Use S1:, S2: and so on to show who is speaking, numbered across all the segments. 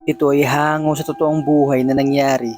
S1: Ito ay hango sa totoong buhay na nangyari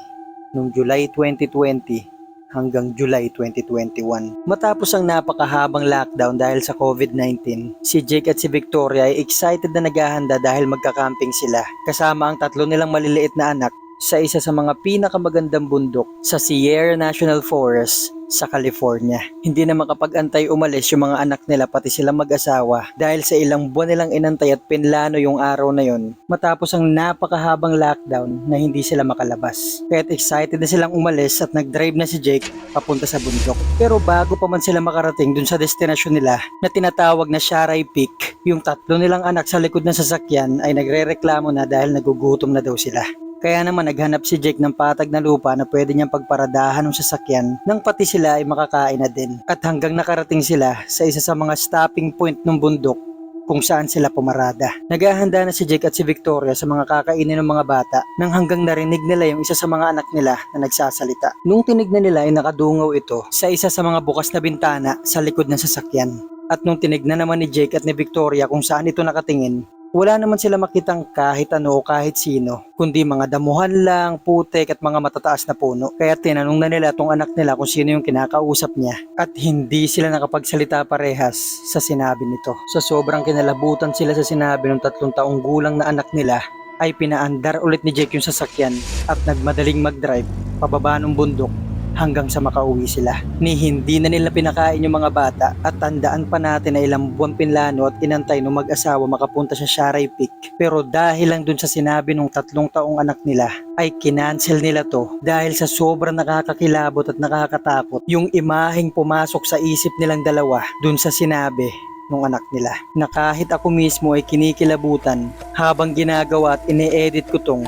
S1: noong July 2020 hanggang July 2021. Matapos ang napakahabang lockdown dahil sa COVID-19, si Jake at si Victoria ay excited na naghahanda dahil magka-camping sila kasama ang tatlo nilang maliliit na anak sa isa sa mga pinakamagandang bundok sa Sierra National Forest sa California. Hindi na makapag-antay umalis yung mga anak nila pati silang mag-asawa dahil sa ilang buwan nilang inantay at pinlano yung araw na yon matapos ang napakahabang lockdown na hindi sila makalabas. Kaya't excited na silang umalis at nag-drive na si Jake papunta sa bundok. Pero bago pa man sila makarating dun sa destinasyon nila na tinatawag na Sharay Peak, yung tatlo nilang anak sa likod ng sasakyan ay nagrereklamo na dahil nagugutom na daw sila. Kaya naman naghanap si Jake ng patag na lupa na pwede niyang pagparadahan ng sasakyan nang pati sila ay makakain na din. At hanggang nakarating sila sa isa sa mga stopping point ng bundok kung saan sila pumarada. Naghahanda na si Jake at si Victoria sa mga kakainin ng mga bata nang hanggang narinig nila yung isa sa mga anak nila na nagsasalita. Nung tinignan nila ay nakadungaw ito sa isa sa mga bukas na bintana sa likod ng sasakyan. At nung tinignan naman ni Jake at ni Victoria kung saan ito nakatingin, wala naman sila makitang kahit ano o kahit sino, kundi mga damuhan lang, putek at mga matataas na puno. Kaya tinanong na nila tong anak nila kung sino yung kinakausap niya at hindi sila nakapagsalita parehas sa sinabi nito. Sa sobrang kinalabutan sila sa sinabi ng 3 taong gulang na anak nila, ay pinaandar ulit ni Jake yung sasakyan at nagmadaling mag-drive pababa ng bundok hanggang sa makauwi sila. Ni hindi na nila pinakain yung mga bata at tandaan pa natin na ilang buwan pinlano at inantay ng mag-asawa makapunta sa Sharay Peak. Pero dahil lang dun sa sinabi ng 3 taong anak nila ay kinancel nila to dahil sa sobrang nakakakilabot at nakakatakot yung imaheng pumasok sa isip nilang dalawa dun sa sinabi nung anak nila na kahit ako mismo ay kinikilabutan habang ginagawa at ine-edit ko tong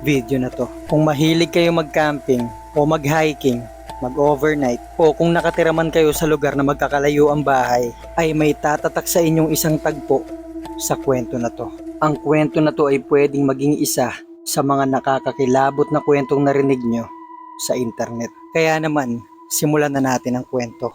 S1: video na to. Kung mahilig kayo mag-camping o mag-hiking, mag-overnight, o kung nakatira man kayo sa lugar na magkakalayo ang bahay, ay may tatatak sa inyong isang tagpo sa kwento na to. Ang kwento na to ay pwedeng maging isa sa mga nakakakilabot na kwentong narinig nyo sa internet. Kaya naman, simulan na natin ang kwento.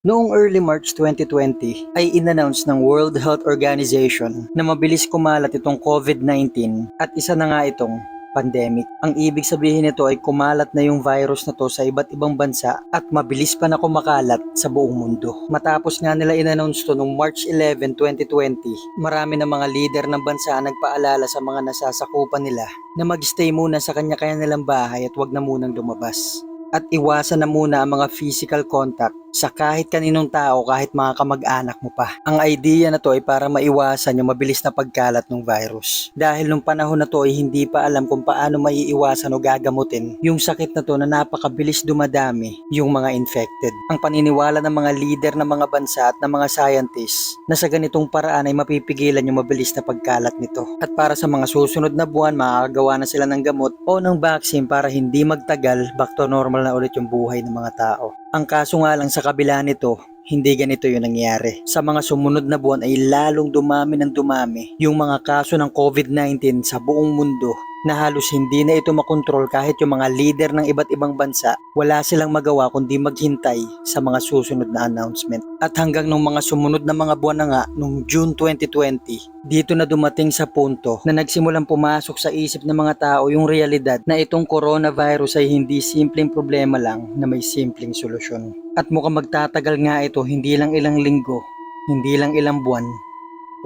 S1: Noong early March 2020 ay inannounce ng World Health Organization na mabilis kumalat itong COVID-19 at isa na nga itong pandemic. Ang ibig sabihin nito ay kumalat na yung virus na to sa iba't ibang bansa at mabilis pa na kumakalat sa buong mundo. Matapos nga nila inannounce to noong March 11, 2020, marami na mga leader ng bansa nagpaalala sa mga nasasakupan nila na magstay muna sa kanya-kanya nilang bahay at wag na munang lumabas. At iwasan na muna ang mga physical contact sa kahit kaninong tao, kahit mga kamag-anak mo pa. Ang idea na to ay para maiwasan yung mabilis na pagkalat ng virus. Dahil nung panahon na to ay hindi pa alam kung paano maiiwasan o gagamutin yung sakit na to na napakabilis dumadami yung mga infected. Ang paniniwala ng mga leader ng mga bansa at ng mga scientists na sa ganitong paraan ay mapipigilan yung mabilis na pagkalat nito. At para sa mga susunod na buwan, makakagawa na sila ng gamot o ng vaccine para hindi magtagal, back to normal na ulit yung buhay ng mga tao. Ang kaso nga lang sa kabila nito, hindi ganito yung nangyari. Sa mga sumunod na buwan ay lalong dumami ng dumami yung mga kaso ng COVID-19 sa buong mundo na halos hindi na ito makontrol kahit yung mga leader ng iba't ibang bansa, wala silang magawa kundi maghintay sa mga susunod na announcement. At hanggang nung mga sumunod na mga buwan na nga, nung June 2020, dito na dumating sa punto na nagsimulang pumasok sa isip ng mga tao yung realidad na itong coronavirus ay hindi simpleng problema lang na may simpleng solusyon. At mukhang magtatagal nga ito hindi lang ilang linggo, hindi lang ilang buwan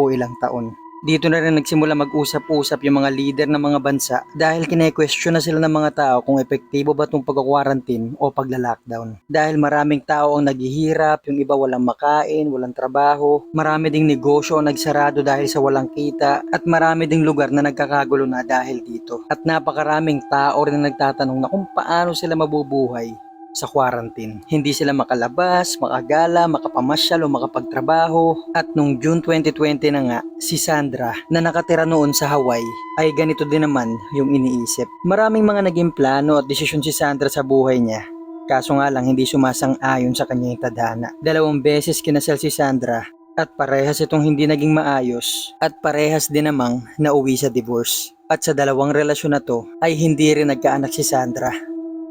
S1: o ilang taon. Dito na rin nagsimula mag-usap-usap yung mga leader ng mga bansa dahil kine-question na sila ng mga tao kung epektibo ba itong pag-quarantine o pagla-lockdown. Dahil maraming tao ang naghihirap, yung iba walang makain, walang trabaho, marami ding negosyo ang nagsarado dahil sa walang kita at marami ding lugar na nagkakagulo na dahil dito. At napakaraming tao rin na nagtatanong na kung paano sila mabubuhay sa quarantine. Hindi sila makalabas, makagala, makapamasyal o makapagtrabaho. At nung June 2020 na nga, si Sandra na nakatira noon sa Hawaii ay ganito din naman yung iniisip. Maraming mga naging plano at desisyon si Sandra sa buhay niya. Kaso nga lang hindi sumasang-ayon sa kanyang tadhana. 2 beses kinasal si Sandra at parehas itong hindi naging maayos at parehas din namang nauwi sa divorce. At sa 2 relasyon na to ay hindi rin nagkaanak si Sandra.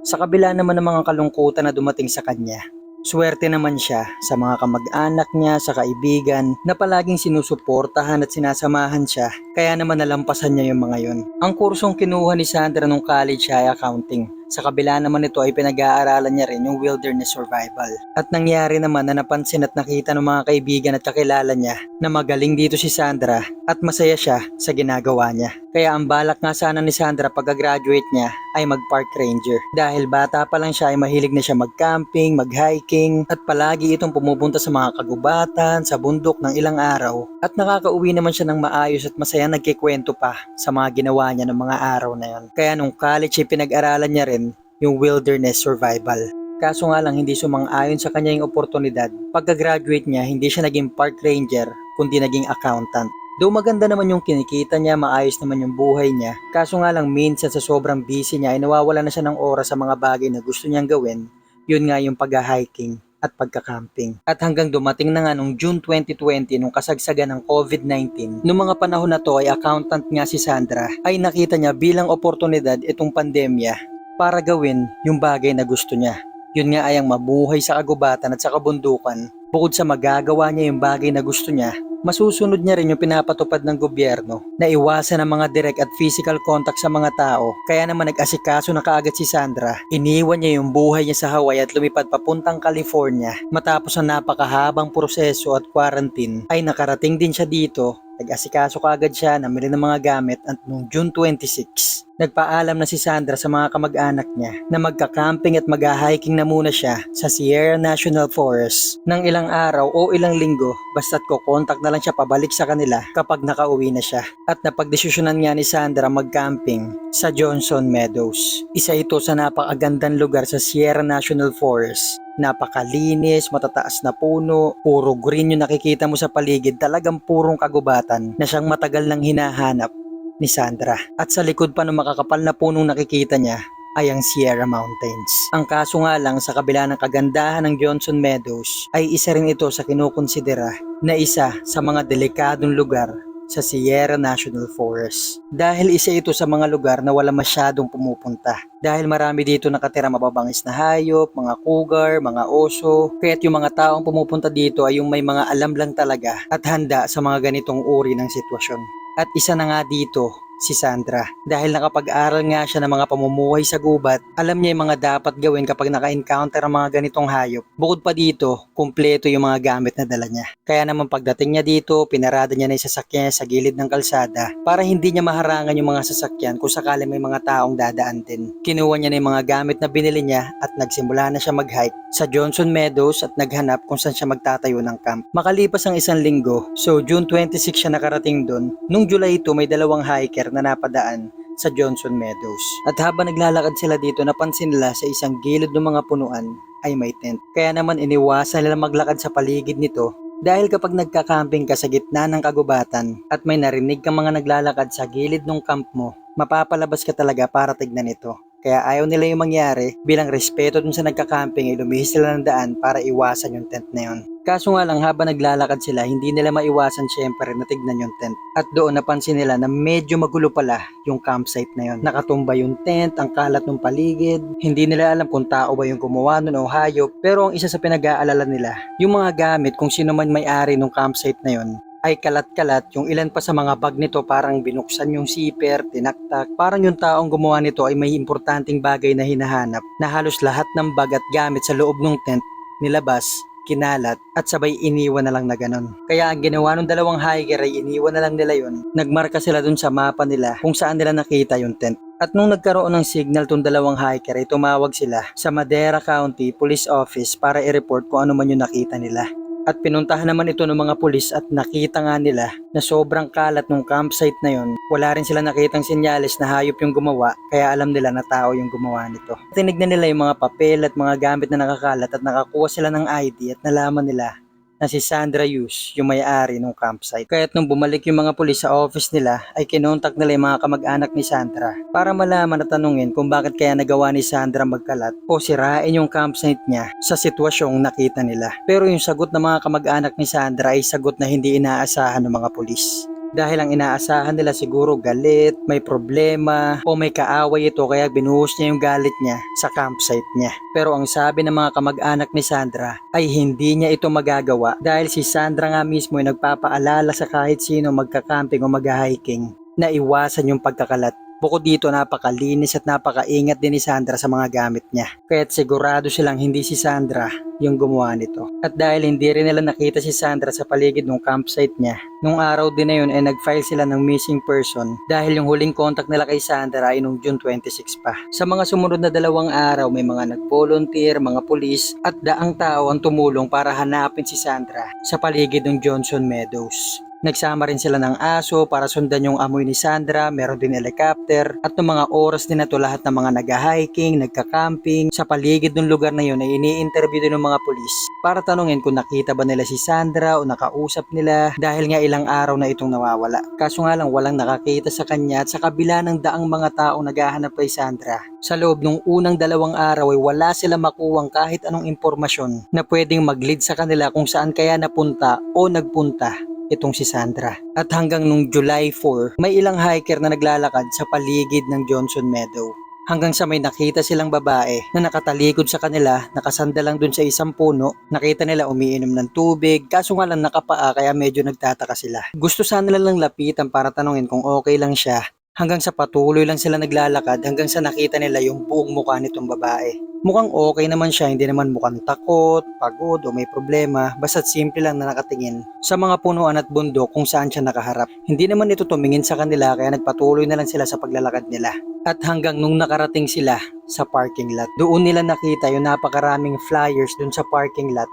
S1: Sa kabila naman ng mga kalungkutan na dumating sa kanya, Swerte naman siya sa mga kamag-anak niya, sa kaibigan na palaging sinusuportahan at sinasamahan siya, kaya naman nalampasan niya yung mga yon. Ang kursong kinuha ni Sandra nung college ay accounting. Sa kabila naman nito ay pinag-aaralan niya rin yung wilderness survival. At nangyari naman na napansin at nakita ng mga kaibigan at kakilala niya na magaling dito si Sandra at masaya siya sa ginagawa niya. Kaya ang balak nga sana ni Sandra pagka-graduate niya ay mag-park ranger. Dahil bata pa lang siya ay mahilig na siya mag-camping, mag-hiking at palagi itong pumupunta sa mga kagubatan, sa bundok ng ilang araw. At nakakauwi naman siya ng maayos at masaya nagkikwento pa sa mga ginawa niya ng mga araw na yon. Kaya nung college ay pinag-aralan niya rin yung wilderness survival. Kaso nga lang hindi sumang-ayon sa kanya yung oportunidad. Pagka-graduate niya, hindi siya naging park ranger, kundi naging accountant. Though maganda naman yung kinikita niya, maayos naman yung buhay niya, kaso nga lang minsan sa sobrang busy niya ay nawawala na siya ng oras sa mga bagay na gusto niyang gawin. Yun nga yung pag-hiking at pagka-camping. At hanggang dumating na nga nung June 2020 nung kasagsagan ng COVID-19, nung mga panahon na to ay accountant nga si Sandra, ay nakita niya bilang oportunidad itong pandemya para gawin yung bagay na gusto niya. Yun nga ay ang mabuhay sa kagubatan at sa kabundukan. Bukod sa magagawa niya yung bagay na gusto niya, masusunod niya rin yung pinapatupad ng gobyerno na iwasan ang mga direct at physical contact sa mga tao. Kaya naman nag-asikaso na kaagad si Sandra. Iniwan niya yung buhay niya sa Hawaii at lumipad papuntang California. Matapos ang napakahabang proseso at quarantine ay nakarating din siya dito. Nag-asikaso kaagad siya, namili ng mga gamit at noong June 26, nagpaalam na si Sandra sa mga kamag-anak niya na magka-camping at mag-hiking na muna siya sa Sierra National Forest ng ilang araw o ilang linggo basta't ko-contact na lang siya pabalik sa kanila kapag nakauwi na siya. At napagdesisyonan nga ni Sandra mag-camping sa Johnson Meadows. Isa ito sa napakagandang lugar sa Sierra National Forest. Napakalinis, matataas na puno, puro green yung nakikita mo sa paligid, talagang purong kagubatan na siyang matagal nang hinahanap ni Sandra. At sa likod pa ng makakapal na punong nakikita niya ay ang Sierra Mountains. Ang kaso nga lang sa kabila ng kagandahan ng Johnson Meadows ay isa rin ito sa kinukonsidera na isa sa mga delikadong lugar sa Sierra National Forest. Dahil isa ito sa mga lugar na wala masyadong pumupunta. Dahil marami dito nakatira mababangis na hayop, mga cougar, mga oso. Kaya't yung mga taong pumupunta dito ay yung may mga alam lang talaga at handa sa mga ganitong uri ng sitwasyon. At isa na nga dito, si Sandra. Dahil nakapag-aral nga siya ng mga pamumuhay sa gubat, alam niya yung mga dapat gawin kapag naka-encounter ang mga ganitong hayop. Bukod pa dito, kumpleto yung mga gamit na dala niya. Kaya naman pagdating niya dito, pinarada niya na yung sasakyan sa gilid ng kalsada para hindi niya maharangan yung mga sasakyan kung sakali may mga taong dadaan din. Kinuha niya na yung mga gamit na binili niya at nagsimula na siya mag-hike sa Johnson Meadows at naghanap kung saan siya magtatayo ng camp. Makalipas ang isang linggo, so June 26 siya nakarating doon. Nung July 2 may dalawang hiker na napadaan sa Johnson Meadows. At habang naglalakad sila dito, napansin nila sa isang gilid ng mga punuan ay may tent. Kaya naman iniwasan nila maglakad sa paligid nito dahil kapag nagka-camping ka sa gitna ng kagubatan at may narinig kang mga naglalakad sa gilid ng camp mo, mapapalabas ka talaga para tignan ito. Kaya ayaw nila yung mangyari, bilang respeto dun sa nagka-camping ay lumihis sila ng daan para iwasan yung tent na yun. Kaso nga lang habang naglalakad sila, hindi nila maiwasan syempre na tignan yung tent. At doon napansin nila na medyo magulo pala yung campsite na yun. Nakatumba yung tent, ang kalat ng paligid. Hindi nila alam kung tao ba yung gumawa nun o hayop. Pero ang isa sa pinag-aalala nila, yung mga gamit kung sino man may-ari ng campsite na yun, ay kalat-kalat. Yung ilan pa sa mga bag nito parang binuksan yung zipper, tinaktak. Parang yung taong gumawa nito ay may importanteng bagay na hinahanap na halos lahat ng bag at gamit sa loob ng tent nilabas, kinalat at sabay iniwan na lang na ganon. Kaya ang ginawa ng dalawang hiker ay iniwan na lang nila yun. Nagmarka sila dun sa mapa nila kung saan nila nakita yung tent. At nung nagkaroon ng signal tong dalawang hiker ay tumawag sila sa Madera County Police Office para i-report kung ano man yung nakita nila. At pinuntahan naman ito ng mga pulis at nakita nga nila na sobrang kalat ng campsite na yon. Wala rin sila nakitang senyales na hayop yung gumawa, kaya alam nila na tao yung gumawa nito. Tinignan nila yung mga papel at mga gamit na nakakalat at nakakuha sila ng ID at nalaman nila na si Sandra Hughes yung may-ari ng campsite. Kaya't nung bumalik yung mga pulis sa office nila ay kinontak nila yung mga kamag-anak ni Sandra para malaman at tanungin kung bakit kaya nagawa ni Sandra magkalat o sirain yung campsite niya sa sitwasyong nakita nila. Pero yung sagot ng mga kamag-anak ni Sandra ay sagot na hindi inaasahan ng mga pulis. Dahil ang inaasahan nila siguro galit, may problema, o may kaaway ito kaya binuhos niya yung galit niya sa campsite niya. Pero ang sabi ng mga kamag-anak ni Sandra ay hindi niya ito magagawa dahil si Sandra nga mismo ay nagpapaalala sa kahit sino magka-camping o mag-hiking na iwasan yung pagkakalat. Bukod dito, napakalinis at napakaingat din ni Sandra sa mga gamit niya. Kaya't sigurado silang hindi si Sandra yung gumawa nito. At dahil hindi rin nila nakita si Sandra sa paligid ng campsite niya, nung araw din na yun ay nag-file sila ng missing person dahil yung huling contact nila kay Sandra ay nung June 26 pa. Sa mga sumunod na 2 araw, may mga nag-volunteer, mga pulis at daang tao ang tumulong para hanapin si Sandra sa paligid ng Johnson Meadows. Nagsama rin sila ng aso para sundan yung amoy ni Sandra, meron din helicopter at noong mga oras din na to lahat ng mga nag-hiking, nagka-camping sa paligid ng lugar na yun ay ini-interview din ng mga pulis para tanungin kung nakita ba nila si Sandra o nakausap nila dahil nga ilang araw na itong nawawala. Kaso nga lang walang nakakita sa kanya at sa kabila ng daang mga taong naghahanap kay Sandra. Sa loob ng unang 2 araw ay wala sila makuwang kahit anong impormasyon na pwedeng mag-lead sa kanila kung saan kaya napunta o nagpunta itong si Sandra. At hanggang nung July 4, may ilang hiker na naglalakad sa paligid ng Johnson Meadow. Hanggang sa may nakita silang babae na nakatalikod sa kanila, nakasanda lang dun sa isang puno. Nakita nila umiinom ng tubig, kaso nga lang nakapaa kaya medyo nagtataka sila. Gusto sana nilang lapitan para tanungin kung okay lang siya. Hanggang sa patuloy lang sila naglalakad hanggang sa nakita nila yung buong mukha nitong babae. Mukhang okay naman siya, hindi naman mukhang takot, pagod o may problema, basta't simple lang na nakatingin sa mga punuan at bundok kung saan siya nakaharap. Hindi naman ito tumingin sa kanila kaya nagpatuloy na lang sila sa paglalakad nila. At hanggang nung nakarating sila sa parking lot, doon nila nakita yung napakaraming flyers dun sa parking lot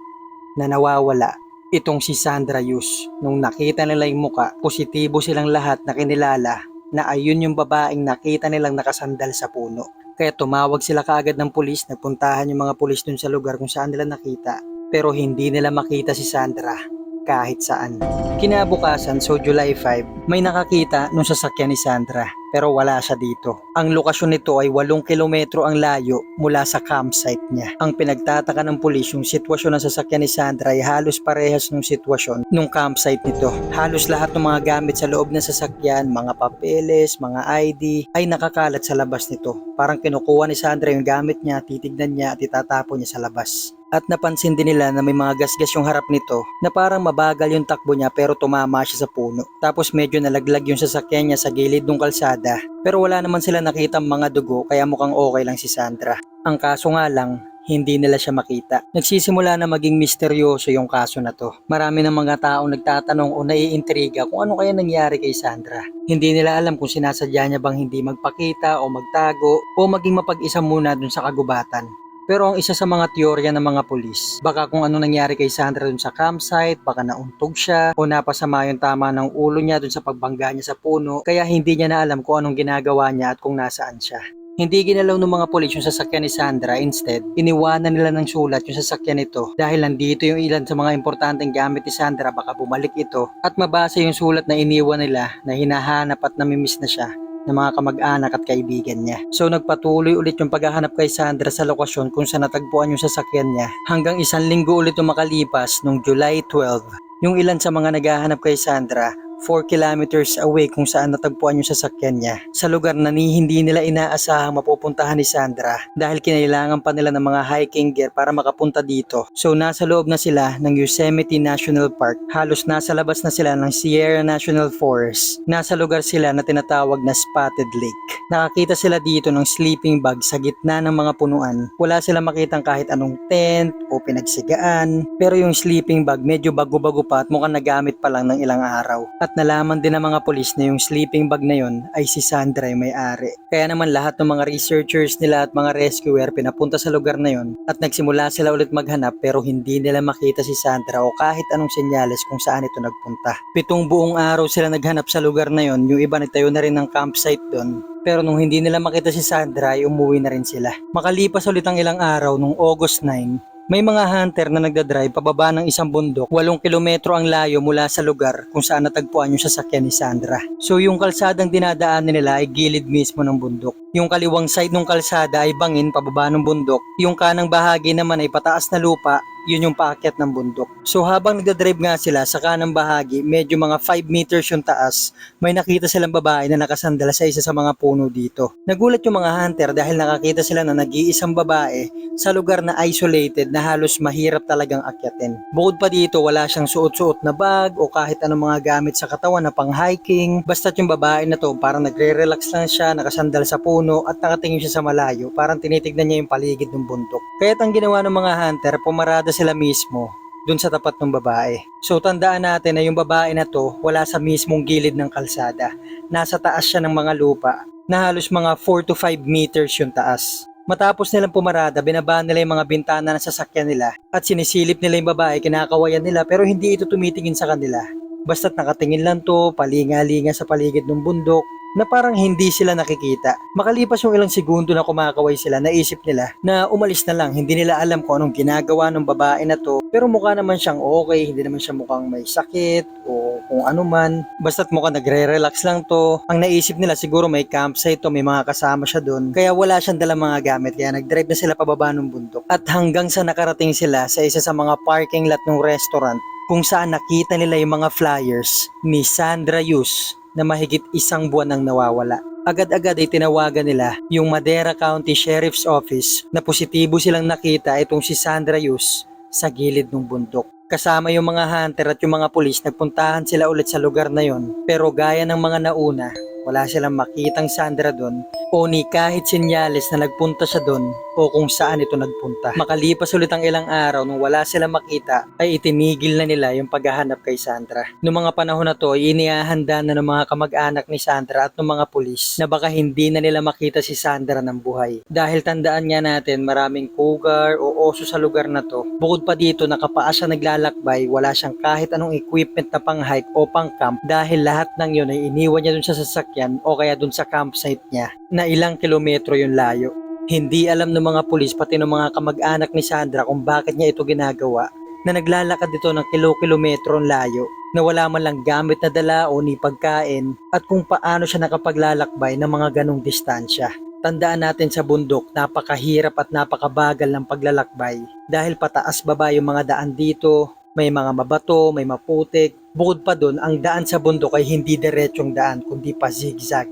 S1: na nawawala itong si Sandra Yus. Nung nakita nila yung muka, positibo silang lahat na kinilala na ayun yung babaeng nakita nilang nakasandal sa puno. Kaya tumawag sila kaagad ng pulis, nagpuntahan yung mga pulis dun sa lugar kung saan nila nakita. Pero hindi nila makita si Sandra kahit saan. Kinabukasan, so July 5, may nakakita nung sasakyan ni Sandra pero wala siya dito. Ang lokasyon nito ay 8 kilometro ang layo mula sa campsite niya. Ang pinagtataka ng pulis yung sitwasyon ng sasakyan ni Sandra ay halos parehas ng sitwasyon nung campsite nito. Halos lahat ng mga gamit sa loob ng sasakyan, mga papeles, mga ID ay nakakalat sa labas nito. Parang kinukuha ni Sandra yung gamit niya, titignan niya at itatapon niya sa labas. At napansin din nila na may mga gasgas yung harap nito na parang mabagal yung takbo niya pero tumama siya sa puno. Tapos medyo nalaglag yung sasakyan niya sa gilid ng kalsada pero wala naman sila nakitang mga dugo kaya mukhang okay lang si Sandra. Ang kaso nga lang, hindi nila siya makita. Nagsisimula na maging misteryoso yung kaso na to. Marami ng mga taong nagtatanong o naiintriga kung ano kaya nangyari kay Sandra. Hindi nila alam kung sinasadya niya bang hindi magpakita o magtago o maging mapag-isa muna dun sa kagubatan. Pero ang isa sa mga teorya ng mga pulis, baka kung ano nangyari kay Sandra dun sa campsite, baka nauntog siya o napasama yung tama ng ulo niya dun sa pagbangga niya sa puno, kaya hindi niya na alam kung anong ginagawa niya at kung nasaan siya. Hindi ginalaw ng mga pulis yung sasakyan ni Sandra, instead, iniwanan nila ng sulat yung sasakyan nito dahil nandito yung ilan sa mga importanteng gamit ni Sandra, baka bumalik ito at mabasa yung sulat na iniwan nila na hinahanap at namimiss na siya ng mga kamag-anak at kaibigan niya. So nagpatuloy ulit yung paghahanap kay Sandra sa lokasyon kung saan natagpuan yung sasakyan niya hanggang 1 linggo ulit yung makalipas nung July 12. Yung ilan sa mga naghahanap kay Sandra 4 kilometers away kung saan natagpuan yung sasakyan niya sa lugar na hindi nila inaasahang mapupuntahan ni Sandra dahil kinailangan pa nila ng mga hiking gear para makapunta dito. So nasa loob na sila ng Yosemite National Park, halos nasa labas na sila ng Sierra National Forest. Nasa lugar sila na tinatawag na Spotted Lake. Nakakita sila dito ng sleeping bag sa gitna ng mga punuan. Wala sila makitang kahit anong tent o pinagsigaan pero yung sleeping bag medyo bago-bago pa at mukhang nagamit pa lang ng ilang araw. At nalaman din ng mga pulis na yung sleeping bag na yun ay si Sandra ay may-ari. Kaya naman lahat ng mga researchers nila at mga rescuer pinapunta sa lugar na yun at nagsimula sila ulit maghanap pero hindi nila makita si Sandra o kahit anong senyales kung saan ito nagpunta. 7 buong araw sila naghanap sa lugar na yun, yung iba nagtayo na rin ng campsite doon. Pero nung hindi nila makita si Sandra ay umuwi na rin sila. Makalipas ulit ang ilang araw nung August 9, may mga hunter na nagdadrive pababa ng isang bundok. 8 kilometro ang layo mula sa lugar kung saan natagpuan yung sasakyan ni Sandra. So yung kalsadang dinadaanan nila ay gilid mismo ng bundok. Yung kaliwang side ng kalsada ay bangin pababa ng bundok. Yung kanang bahagi naman ay pataas na lupa yun yung paakyat ng bundok. So habang nagdadrive nga sila sa kanang bahagi, medyo mga 5 meters yung taas, may nakita silang babae na nakasandal sa isa sa mga puno dito. Nagulat yung mga hunter dahil nakakita sila na nag-iisang babae sa lugar na isolated na halos mahirap talagang akyatin. Bukod pa dito, wala siyang suot-suot na bag o kahit anong mga gamit sa katawan na pang hiking. Basta't yung babae na to parang nagre-relax lang siya, nakasandal sa puno at nakatingin siya sa malayo, parang tinitignan niya yung paligid ng bundok. Kaya't ang ginawa ng mga hunter, pumarada sila mismo dun sa tapat ng babae. So tandaan natin na yung babae na to wala sa mismong gilid ng kalsada. Nasa taas siya ng mga lupa na halos mga 4 to 5 meters yung taas. Matapos nilang pumarada, binaba nila yung mga bintana ng sasakyan nila at sinisilip nila yung babae, kinakawayan nila pero hindi ito tumitingin sa kanila. Basta't nakatingin lang to, palinga-linga sa paligid ng bundok na parang hindi sila nakikita. Makalipas yung ilang segundo na kumakaway sila, naisip nila na umalis na lang. Hindi nila alam kung anong ginagawa ng babae na to. Pero mukha naman siyang okay, hindi naman siya mukhang may sakit o kung ano man. Basta't mukhang nagre-relax lang to. Ang naisip nila siguro may campsite to, may mga kasama siya doon. Kaya wala siyang dalang mga gamit, kaya nag-drive na sila pababa ng bundok. At hanggang sa nakarating sila sa isa sa mga parking lot ng restaurant kung saan nakita nila yung mga flyers ni Sandra Yus na mahigit 1 buwan nang nawawala. Agad-agad ay tinawagan nila yung Madera County Sheriff's Office na positibo silang nakita itong si Sandra Yus sa gilid ng bundok. Kasama yung mga hunter at yung mga pulis, nagpuntahan sila ulit sa lugar na yon. Pero gaya ng mga nauna, wala silang makitang Sandra doon o ni kahit senyales na nagpunta siya doon o kung saan ito nagpunta. Makalipas ulit ang ilang araw nung wala silang makita ay itinigil na nila yung paghahanap kay Sandra. Noong mga panahon na to, inihahanda na ng mga kamag-anak ni Sandra at ng mga pulis na baka hindi na nila makita si Sandra ng buhay. Dahil tandaan nga natin maraming cougar o oso sa lugar na to. Bukod pa dito, nakapaa siya naglalakbay, wala siyang kahit anong equipment na pang hike o pang camp dahil lahat ng yun ay iniwan niya dun sa sasakyan o kaya dun sa campsite niya na ilang kilometro yung layo. Hindi alam ng mga pulis pati ng mga kamag-anak ni Sandra kung bakit niya ito ginagawa na naglalakad dito ng kilo-kilometro layo na wala man lang gamit na dala o ni pagkain at kung paano siya nakapaglalakbay ng mga ganong distansya. Tandaan natin sa bundok, napakahirap at napakabagal ng paglalakbay dahil pataas baba yung mga daan dito, may mga mabato, may maputik. Bukod pa dun, ang daan sa bundok ay hindi diretsong daan kundi pa zigzag.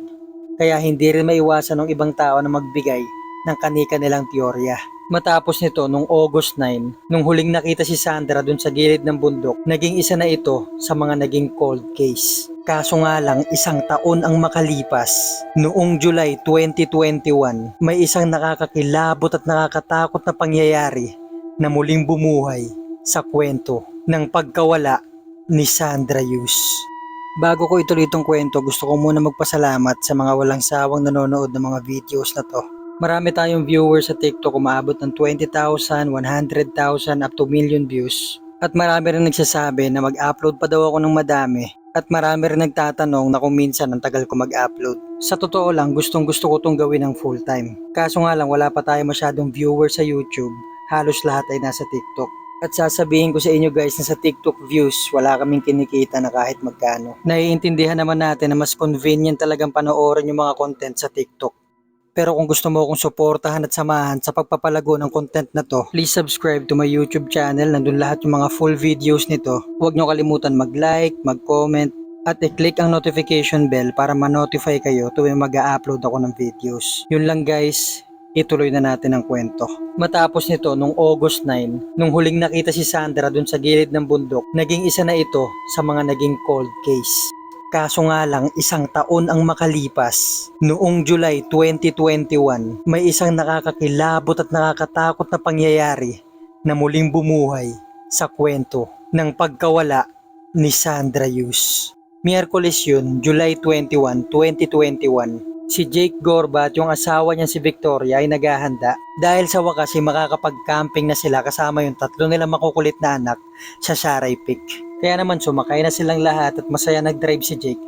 S1: Kaya hindi rin maiwasan ng ibang tao na magbigay ng kani-kanilang teorya. Matapos nito, nung August 9, nung huling nakita si Sandra dun sa gilid ng bundok, naging isa na ito sa mga naging cold case. Kaso nga lang, 1 taon ang makalipas. Noong July 2021, may isang nakakakilabot at nakakatakot na pangyayari na muling bumuhay sa kwento ng pagkawala ni Sandra Yus. Bago ko ituloy itong kwento, gusto ko muna magpasalamat sa mga walang sawang nanonood ng mga videos na to. Marami tayong viewers sa TikTok, umaabot ng 20,000, 100,000 up to million views. At marami rin nagsasabi na mag-upload pa daw ako ng madami. At marami rin nagtatanong na kung minsan ang tagal ko mag-upload. Sa totoo lang, gustong gusto ko itong gawin ng full time. Kaso nga lang, wala pa tayo masyadong viewers sa YouTube. Halos lahat ay nasa TikTok. At sasabihin ko sa inyo guys na sa TikTok views, wala kaming kinikita na kahit magkano. Naiintindihan naman natin na mas convenient talagang panoorin yung mga content sa TikTok. Pero kung gusto mo akong suportahan at samahan sa pagpapalago ng content na to, please subscribe to my YouTube channel. Nandun lahat yung mga full videos nito. Huwag nyo kalimutan mag-like, mag-comment, at i-click ang notification bell para ma-notify kayo tuwing mag-a-upload ako ng videos. Yun lang guys. Ituloy na natin ang kwento. Matapos nito, nung August 9, nung huling nakita si Sandra dun sa gilid ng bundok, naging isa na ito sa mga naging cold case. Kaso nga lang, 1 taon ang makalipas. Noong July 2021, may isang nakakakilabot at nakakatakot na pangyayari na muling bumuhay sa kwento ng pagkawala ni Sandra Yus. Miyerkules yun, July 21, 2021. Si Jake Gorba at yung asawa niya si Victoria ay naghahanda dahil sa wakas ay makakapag-camping na sila kasama yung 3 nilang makukulit na anak sa Sharay Peak. Kaya naman sumakay na silang lahat at masaya nag-drive si Jake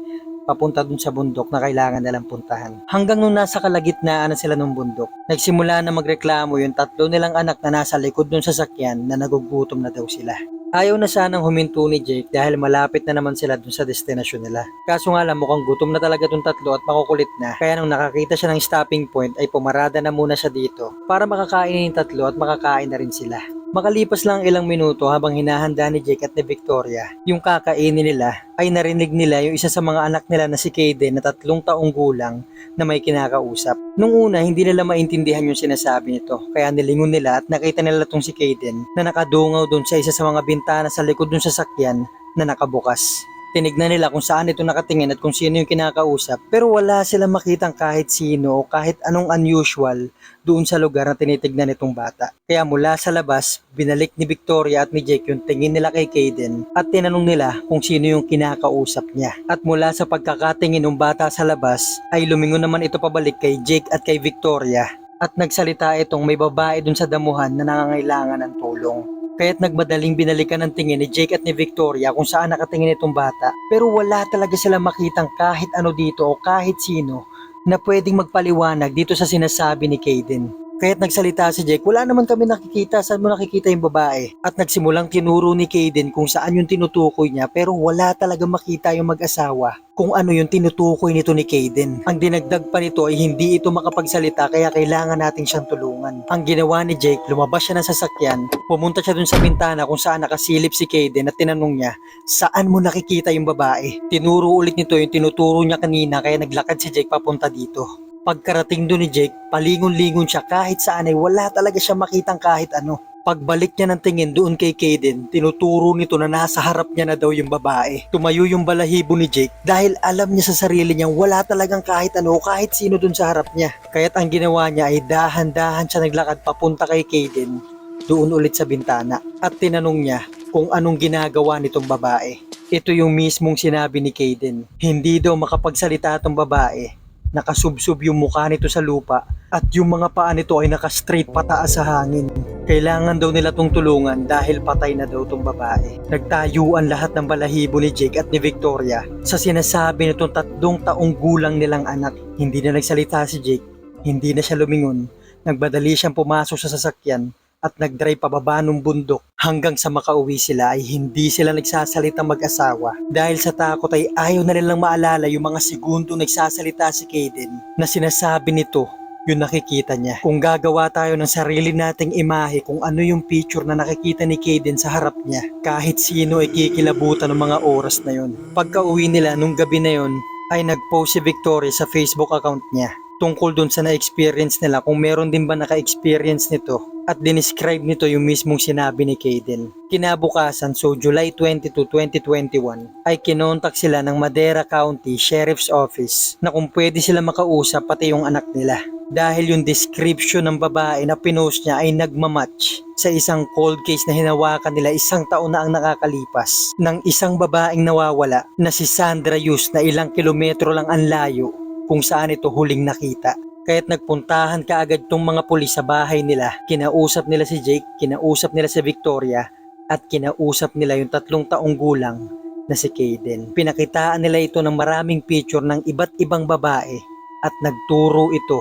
S1: papunta dun sa bundok na kailangan nilang puntahan. Hanggang nung nasa kalagitnaan na sila ng bundok, nagsimula na magreklamo yung 3 nilang anak na nasa likod dun sa sasakyan na nagugutom na daw sila. Ayaw na sanang huminto ni Jake dahil malapit na naman sila dun sa destinasyon nila. Kaso nga lang mukhang gutom na talaga tong tatlo at makukulit na, kaya nung nakakita siya ng stopping point ay pumarada na muna siya dito para makakain yung tatlo at makakain na rin sila. Makalipas lang ilang minuto habang hinahanda ni Jake at ni Victoria yung kakainin nila, ay narinig nila yung isa sa mga anak nila na si Kaden na 3 taong gulang na may kinakausap. Nung una hindi nila maintindihan yung sinasabi nito, kaya nilingon nila at nakita nila tong si Kaden na nakadungaw dun sa isa sa mga bintana sa likod dun sa sasakyan na nakabukas. Tinignan nila kung saan ito nakatingin at kung sino yung kinakausap, pero wala silang makitang kahit sino o kahit anong unusual doon sa lugar na tinitignan nitong bata. Kaya mula sa labas, binalik ni Victoria at ni Jake yung tingin nila kay Kaden at tinanong nila kung sino yung kinakausap niya. At mula sa pagkakatingin ng bata sa labas, ay lumingon naman ito pabalik kay Jake at kay Victoria at nagsalita itong may babae dun sa damuhan na nangangailangan ng tulong. Kaya't nagmadaling binalikan ng tingin ni Jake at ni Victoria kung saan nakatingin itong bata, pero wala talaga sila makitang kahit ano dito o kahit sino na pwedeng magpaliwanag dito sa sinasabi ni Kaden. Kaya't nagsalita si Jake, wala naman kami nakikita, saan mo nakikita yung babae? At nagsimulang tinuro ni Kaden kung saan yung tinutukoy niya, pero wala talaga makita yung mag-asawa kung ano yung tinutukoy nito ni Kaden. Ang dinagdag pa nito ay hindi ito makapagsalita, kaya kailangan nating siyang tulungan. Ang ginawa ni Jake, lumabas siya ng sasakyan, pumunta siya dun sa bintana kung saan nakasilip si Kaden at tinanong niya, saan mo nakikita yung babae? Tinuro ulit nito yung tinuturo niya kanina, kaya naglakad si Jake papunta dito. Pagkarating doon ni Jake, palingon-lingon siya kahit saan ay wala talaga siya makitang kahit ano. Pagbalik niya ng tingin doon kay Kaden, tinuturo nito na nasa harap niya na daw yung babae. Tumayo yung balahibo ni Jake dahil alam niya sa sarili niya wala talagang kahit ano kahit sino doon sa harap niya. Kaya't ang ginawa niya ay dahan-dahan siya naglakad papunta kay Kaden doon ulit sa bintana at tinanong niya kung anong ginagawa nitong babae. Ito yung mismong sinabi ni Kaden. Hindi daw makapagsalita itong babae. Nakasubsob yung mukha nito sa lupa at yung mga paa nito ay nakastraight pataas sa hangin. Kailangan daw nila tong tulungan dahil patay na daw tong babae. Nagtayuan lahat ng balahibo ni Jake at ni Victoria sa sinasabi nitong 3 taong gulang nilang anak. Hindi na nagsalita si Jake, hindi na siya lumingon. Nagmadali siyang pumasok sa sasakyan at nag-drive pababa ng bundok hanggang sa makauwi sila ay hindi sila nagsasalita mag-asawa dahil sa takot ay ayaw na nilang maalala yung mga segundo nagsasalita si Kaden na sinasabi nito yung nakikita niya. Kung gagawa tayo ng sarili nating imahe kung ano yung picture na nakikita ni Kaden sa harap niya, kahit sino ay kikilabutan ng mga oras na yon. Pagka uwi nila nung gabi na yon ay nag-post si Victoria sa Facebook account niya tungkol dun sa na-experience nila kung meron din ba naka-experience nito at dinescribe nito yung mismong sinabi ni Kaden. Kinabukasan, so July 22, 2021 ay kinontak sila ng Madera County Sheriff's Office na kung pwede sila makausap pati yung anak nila dahil yung description ng babae na pinost niya ay nagmamatch sa isang cold case na hinawakan nila 1 taon na ang nakakalipas ng isang babaeng nawawala na si Sandra Yus na ilang kilometro lang ang layo kung saan ito huling nakita. Kaya't nagpuntahan kaagad tong mga pulis sa bahay nila. Kinausap nila si Jake, kinausap nila si Victoria, at kinausap nila yung 3 taong gulang na si Kaden. Pinakitaan nila ito ng maraming picture ng iba't ibang babae at nagturo ito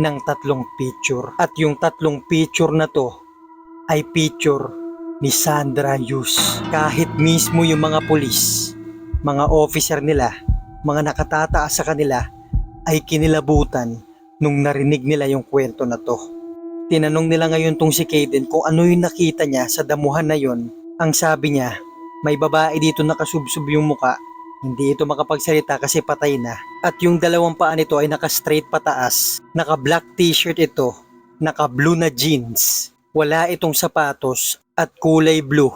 S1: ng 3 picture. At yung 3 picture na to ay picture ni Sandra Yus. Kahit mismo yung mga pulis, mga officer nila, mga nakatataas sa kanila, ay kinilabutan nung narinig nila yung kwento na to. Tinanong nila ngayon tong si Kaden kung ano yung nakita niya sa damuhan na yon. Ang sabi niya, may babae dito nakasubsob yung muka, hindi ito makapagsalita kasi patay na. At yung 2 paa nito ay naka-straight pataas, naka-black t-shirt ito, naka-blue na jeans, wala itong sapatos at kulay blue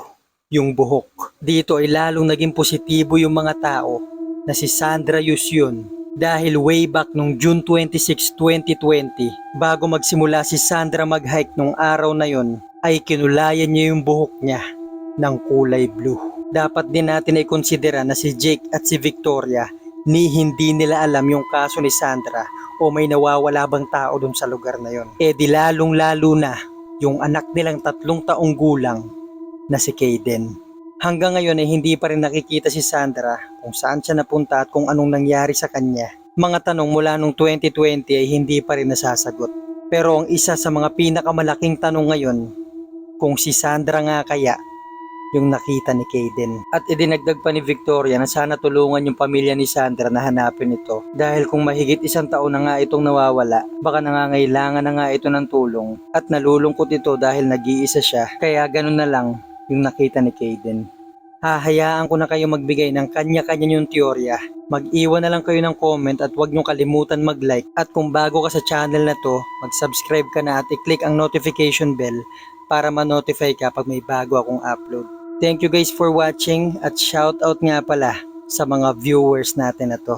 S1: yung buhok. Dito ay lalong naging positibo yung mga tao na si Sandra Yus yun. Dahil way back nung June 26, 2020, bago magsimula si Sandra mag-hike nung araw na yon, ay kinulayan niya yung buhok niya ng kulay blue. Dapat din natin ay konsidera na si Jake at si Victoria ni hindi nila alam yung kaso ni Sandra o may nawawala bang tao dun sa lugar na yon. E di lalong lalo na yung anak nilang 3 taong gulang na si Kaden. Hanggang ngayon ay hindi pa rin nakikita si Sandra kung saan siya napunta at kung anong nangyari sa kanya. Mga tanong mula nung 2020 ay hindi pa rin nasasagot. Pero ang isa sa mga pinakamalaking tanong ngayon, kung si Sandra nga kaya yung nakita ni Kaden. At idinagdag pa ni Victoria na sana tulungan yung pamilya ni Sandra na hanapin ito. Dahil kung mahigit 1 taon na nga itong nawawala, baka nangangailangan na nga ito ng tulong. At nalulungkot ito dahil nag-iisa siya. Kaya ganun na lang yung nakita ni Kaden. Hahayaan ko na kayo magbigay ng kanya-kanya yung teorya. Mag-iwan na lang kayo ng comment at huwag nyo kalimutan mag-like. At kung bago ka sa channel na to, mag-subscribe ka na at i-click ang notification bell para ma-notify ka pag may bago akong upload. Thank you guys for watching at shoutout nga pala sa mga viewers natin na to.